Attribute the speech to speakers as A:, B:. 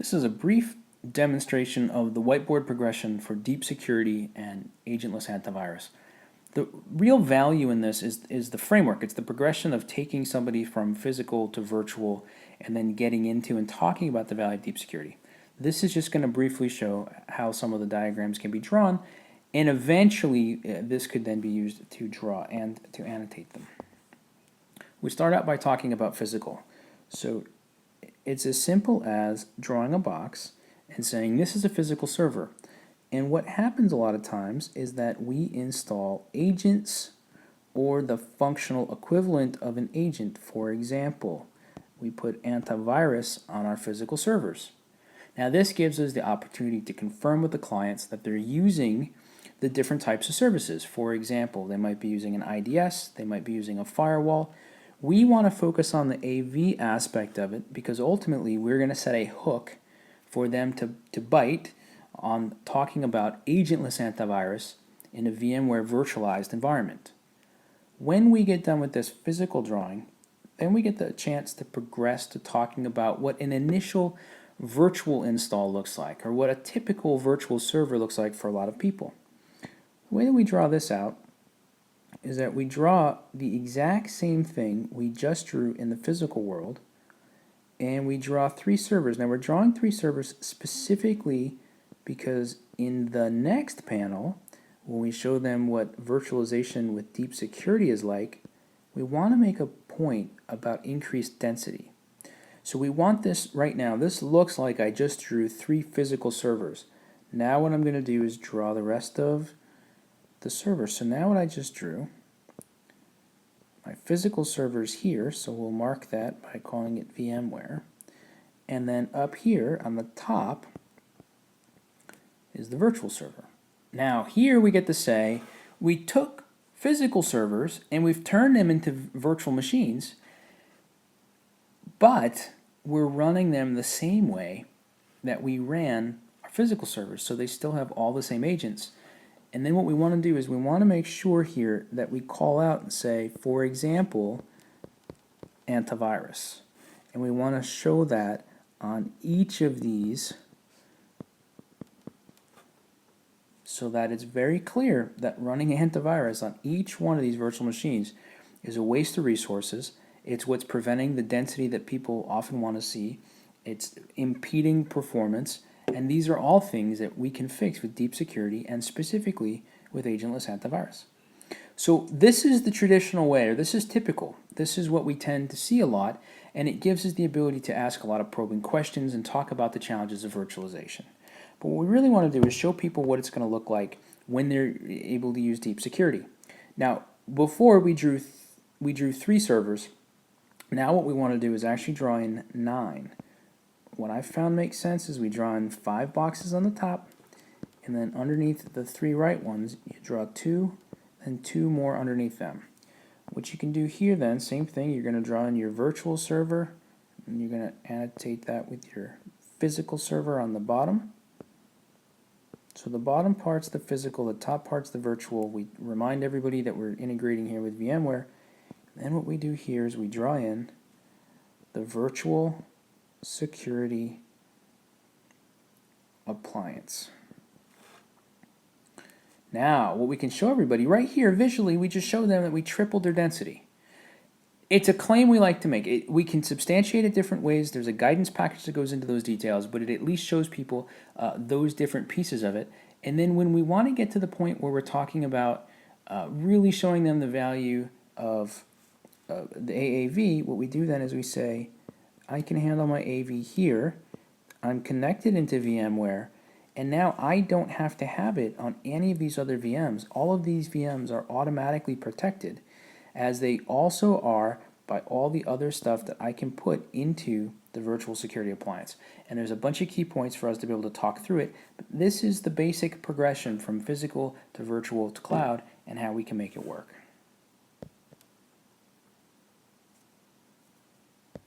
A: This is a brief demonstration of the whiteboard progression for deep security and agentless antivirus. The real value in this is the framework. It's the progression of taking somebody from physical to virtual and then getting into and talking about the value of deep security. This is just going to briefly show how some of the diagrams can be drawn, and eventually this could then be used to draw and to annotate them. We start out by talking about physical. So it's as simple as drawing a box and saying this is a physical server. And what happens a lot of times is that we install agents or the functional equivalent of an agent. For example, we put antivirus on our physical servers. Now this gives us the opportunity to confirm with the clients that they're using the different types of services. For example, they might be using an IDS, they might be using a firewall. We want to focus on the AV aspect of it because ultimately we're going to set a hook for them to bite on talking about agentless antivirus in a VMware virtualized environment. When we get done with this physical drawing, then we get the chance to progress to talking about what an initial virtual install looks like, or what a typical virtual server looks like for a lot of people. The way that we draw this out is that we draw the exact same thing we just drew in the physical world, and we draw 3 servers. Now we're drawing 3 servers specifically because in the next panel, when we show them what virtualization with deep security is like, we want to make a point about increased density. So we want this right now. This looks like I just drew 3 physical servers. Now what I'm going to do is draw the rest of the server. So now what I just drew, my physical server is here, so we'll mark that by calling it VMware. And then up here on the top is the virtual server. Now here we get to say we took physical servers and we've turned them into virtual machines, but we're running them the same way that we ran our physical servers, so they still have all the same agents. And then what we want to do is we want to make sure here that we call out and say, for example, antivirus. And we want to show that on each of these so that it's very clear that running antivirus on each one of these virtual machines is a waste of resources. It's what's preventing the density that people often want to see. It's impeding performance. And these are all things that we can fix with deep security and specifically with agentless antivirus. So this is the traditional way, or this is typical. This is what we tend to see a lot, and it gives us the ability to ask a lot of probing questions and talk about the challenges of virtualization. But what we really want to do is show people what it's going to look like when they're able to use deep security. Now, before we drew 3 servers. Now what we want to do is actually draw in 9. What I've found makes sense is we draw in 5 boxes on the top, and then underneath the 3 right ones, you draw 2, and 2 more underneath them. What you can do here then, same thing, you're going to draw in your virtual server, and you're going to annotate that with your physical server on the bottom. So the bottom part's the physical, the top part's the virtual. We remind everybody that we're integrating here with VMware. Then what we do here is we draw in the virtual security appliance. Now, what we can show everybody right here visually, we just show them that we tripled their density. It's a claim we like to make. We can substantiate it different ways. There's a guidance package that goes into those details, but it at least shows people those different pieces of it. And then when we want to get to the point where we're talking about really showing them the value of the AAV, what we do then is we say, I can handle my AV here, I'm connected into VMware, and now I don't have to have it on any of these other VMs. All of these VMs are automatically protected, as they also are by all the other stuff that I can put into the virtual security appliance. And there's a bunch of key points for us to be able to talk through it, but this is the basic progression from physical to virtual to cloud and how we can make it work.